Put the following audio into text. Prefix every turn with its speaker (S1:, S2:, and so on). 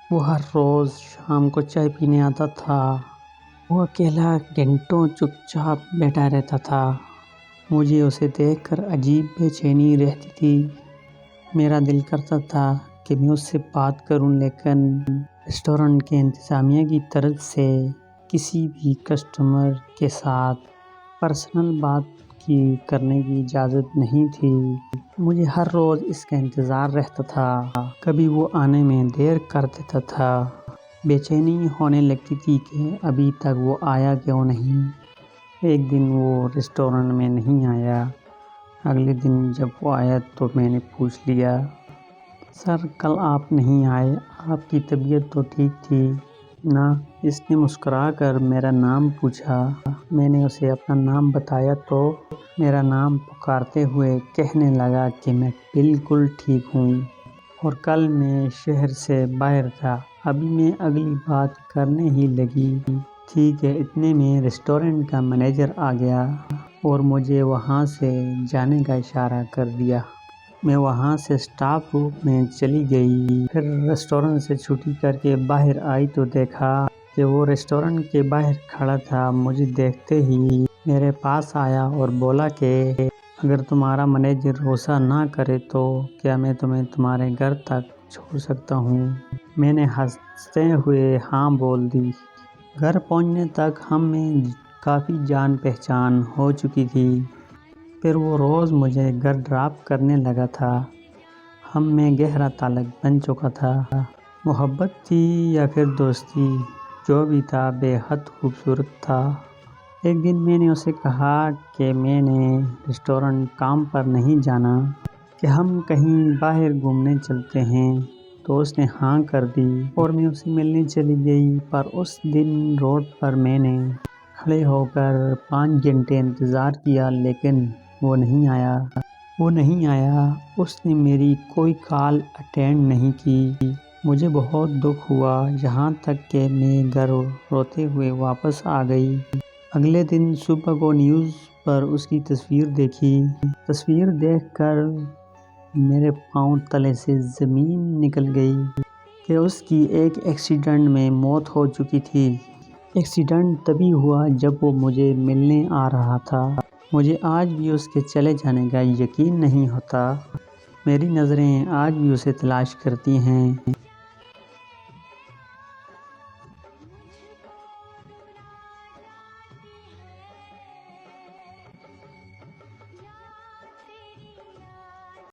S1: وہ ہر روز شام کو چائے پینے آتا تھا۔ وہ اکیلا گھنٹوں چپ چاپ بیٹھا رہتا تھا۔ مجھے اسے دیکھ کر عجیب بے چینی رہتی تھی۔ میرا دل کرتا تھا کہ میں اس سے بات کروں، لیکن ریسٹورنٹ کے انتظامیہ کی طرف سے کسی بھی کسٹمر کے ساتھ پرسنل بات کرنے کی اجازت نہیں تھی۔ مجھے ہر روز اس کا انتظار رہتا تھا۔ کبھی وہ آنے میں دیر کر دیتا تھا۔ بے چینی ہونے لگتی تھی کہ ابھی تک وہ آیا کیوں نہیں۔ ایک دن وہ ریسٹورنٹ میں نہیں آیا۔ اگلے دن جب وہ آیا تو میں نے پوچھ لیا، سر کل آپ نہیں آئے، آپ کی طبیعت تو ٹھیک تھی نا؟ اس نے مسکرا کر میرا نام پوچھا۔ میں نے اسے اپنا نام بتایا تو میرا نام پکارتے ہوئے کہنے لگا کہ میں بالکل ٹھیک ہوں اور کل میں شہر سے باہر تھا۔ ابھی میں اگلی بات کرنے ہی لگی تھی کہ اتنے میں ریسٹورنٹ کا مینیجر آ گیا اور مجھے وہاں سے جانے کا اشارہ کر دیا۔ میں وہاں سے اسٹاف روم میں چلی گئی۔ پھر ریسٹورنٹ سے چھٹی کر کے باہر آئی تو دیکھا کہ وہ ریسٹورنٹ کے باہر کھڑا تھا۔ مجھے دیکھتے ہی میرے پاس آیا اور بولا کہ اگر تمہارا مینیجر غصہ نہ کرے تو کیا میں تمہیں تمہارے گھر تک چھوڑ سکتا ہوں؟ میں نے ہنستے ہوئے ہاں بول دی۔ گھر پہنچنے تک ہم میں کافی جان پہچان ہو چکی تھی۔ پھر وہ روز مجھے گھر ڈراپ کرنے لگا تھا۔ ہم میں گہرا تعلق بن چکا تھا۔ محبت تھی یا پھر دوستی، جو بھی تھا بے حد خوبصورت تھا۔ ایک دن میں نے اسے کہا کہ میں نے ریسٹورنٹ کام پر نہیں جانا، کہ ہم کہیں باہر گھومنے چلتے ہیں، تو اس نے ہاں کر دی اور میں اسے ملنے چلی گئی۔ پر اس دن روڈ پر میں نے کھڑے ہو کر 5 گھنٹے انتظار کیا، لیکن وہ نہیں آیا۔ اس نے میری کوئی کال اٹینڈ نہیں کی۔ مجھے بہت دکھ ہوا، یہاں تک کہ میں گھر روتے ہوئے واپس آ گئی۔ اگلے دن صبح کو نیوز پر اس کی تصویر دیکھی۔ تصویر دیکھ کر میرے پاؤں تلے سے زمین نکل گئی کہ اس کی ایک ایکسیڈنٹ میں موت ہو چکی تھی۔ ایکسیڈنٹ تبھی ہوا جب وہ مجھے ملنے آ رہا تھا۔ مجھے آج بھی اس کے چلے جانے کا یقین نہیں ہوتا۔ میری نظریں آج بھی اسے تلاش کرتی ہیں۔